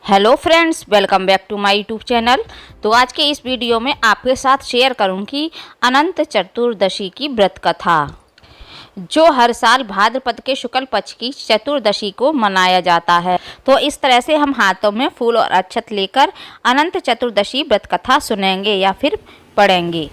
Hello friends, welcome back to my YouTube channel. तो आज के इस वीडियो में आपके साथ शेयर करूंगी अनंत चतुर्दशी की व्रत कथा, जो हर साल भाद्रपद के शुक्ल पक्ष की चतुर्दशी को मनाया जाता है। तो इस तरह से हम हाथों में फूल और अक्षत लेकर अनंत चतुर्दशी व्रत कथा सुनेंगे या फिर पढ़ेंगे।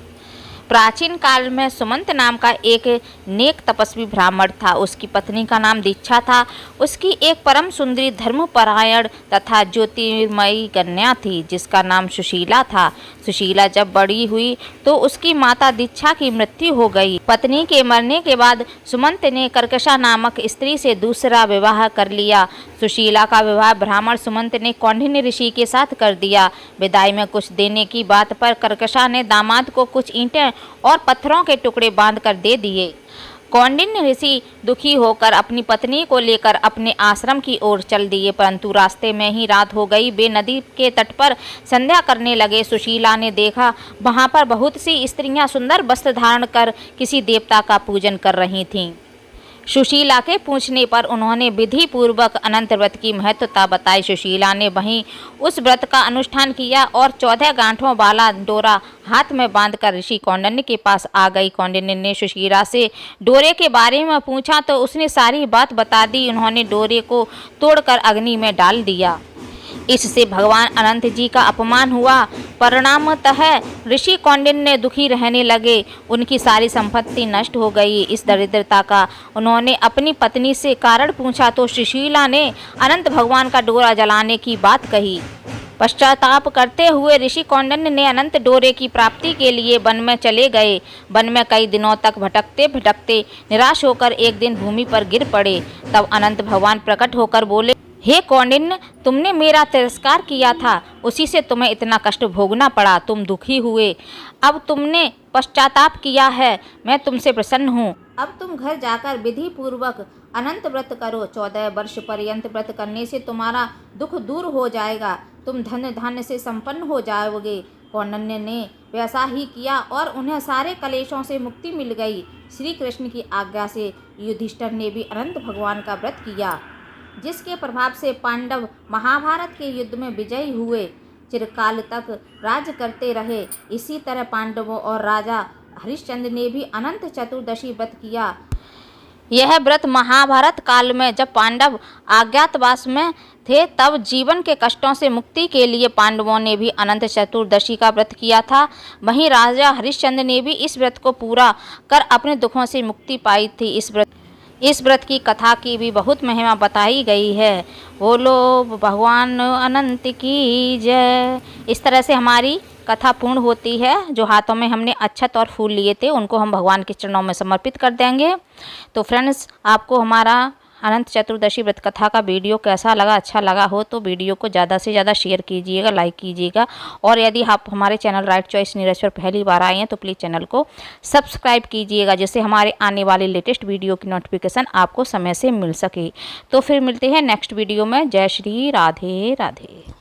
प्राचीन काल में सुमंत नाम का एक नेक तपस्वी ब्राह्मण था। उसकी पत्नी का नाम दीक्षा था। उसकी एक परम सुंदरी धर्मपरायण तथा ज्योतिर्मयी कन्या थी, जिसका नाम सुशीला था। सुशीला जब बड़ी हुई तो उसकी माता दीक्षा की मृत्यु हो गई। पत्नी के मरने के बाद सुमंत ने कर्कशा नामक स्त्री से दूसरा विवाह कर लिया। सुशीला का विवाह ब्राह्मण सुमंत ने कौंडिन्य ऋषि के साथ कर दिया। विदाई में कुछ देने की बात पर कर्कशा ने दामाद को कुछ ईंटें और पत्थरों के टुकड़े बांधकर दे दिए। कौंडिन्य ऋषि दुखी होकर अपनी पत्नी को लेकर अपने आश्रम की ओर चल दिए, परंतु रास्ते में ही रात हो गई। वे नदी के तट पर संध्या करने लगे। सुशीला ने देखा वहां पर बहुत सी स्त्रियां सुंदर वस्त्र धारण कर किसी देवता का पूजन कर रही थीं। सुशीला के पूछने पर उन्होंने विधि पूर्वक अनंत व्रत की महत्वता बताई। सुशीला ने वहीं उस व्रत का अनुष्ठान किया और 14 गांठों वाला डोरा हाथ में बांधकर ऋषि कौंडिन्य के पास आ गई। कौंडिन्य ने सुशीला से डोरे के बारे में पूछा तो उसने सारी बात बता दी। उन्होंने डोरे को तोड़कर अग्नि में डाल दिया। इससे भगवान अनंत जी का अपमान हुआ। परिणामतः ऋषि कौंडिन्य दुखी रहने लगे। उनकी सारी संपत्ति नष्ट हो गई। इस दरिद्रता का उन्होंने अपनी पत्नी से कारण पूछा तो सुशीला ने अनंत भगवान का डोरा जलाने की बात कही। पश्चाताप करते हुए ऋषि कौंडिन्य ने अनंत डोरे की प्राप्ति के लिए वन में चले गए। वन में कई दिनों तक भटकते भटकते निराश होकर एक दिन भूमि पर गिर पड़े। तब अनंत भगवान प्रकट होकर बोले, हे कौंडिन्य, तुमने मेरा तिरस्कार किया था, उसी से तुम्हें इतना कष्ट भोगना पड़ा। तुम दुखी हुए, अब तुमने पश्चाताप किया है, मैं तुमसे प्रसन्न हूँ। अब तुम घर जाकर विधि पूर्वक अनंत व्रत करो। 14 वर्ष पर्यंत व्रत करने से तुम्हारा दुख दूर हो जाएगा। तुम धन धान्य से संपन्न हो जाओगे। कौंडिन्य ने वैसा ही किया और उन्हें सारे कलेशों से मुक्ति मिल गई। श्री कृष्ण की आज्ञा से युधिष्ठिर ने भी अनंत भगवान का व्रत किया, जिसके प्रभाव से पांडव महाभारत के युद्ध में विजयी हुए, चिरकाल तक राज्य करते रहे। इसी तरह पांडवों और राजा हरिश्चंद्र ने भी अनंत चतुर्दशी व्रत किया। यह व्रत महाभारत काल में जब पांडव अज्ञातवास में थे, तब जीवन के कष्टों से मुक्ति के लिए पांडवों ने भी अनंत चतुर्दशी का व्रत किया था। वहीं राजा हरिश्चंद्र ने भी इस व्रत को पूरा कर अपने दुखों से मुक्ति पाई थी। इस व्रत की कथा की भी बहुत महिमा बताई गई है। बोलो भगवान अनंत की जय। इस तरह से हमारी कथा पूर्ण होती है। जो हाथों में हमने अक्षत और फूल लिए थे, उनको हम भगवान के चरणों में समर्पित कर देंगे। तो फ्रेंड्स, आपको हमारा अनंत चतुर्दशी व्रत कथा का वीडियो कैसा लगा, अच्छा लगा हो तो वीडियो को ज़्यादा से ज़्यादा शेयर कीजिएगा, लाइक कीजिएगा। और यदि आप हमारे चैनल राइट चॉइस नीरज पर पहली बार आए हैं तो प्लीज़ चैनल को सब्सक्राइब कीजिएगा, जिससे हमारे आने वाले लेटेस्ट वीडियो की नोटिफिकेशन आपको समय से मिल सके। तो फिर मिलते हैं नेक्स्ट वीडियो में। जय श्री राधे राधे।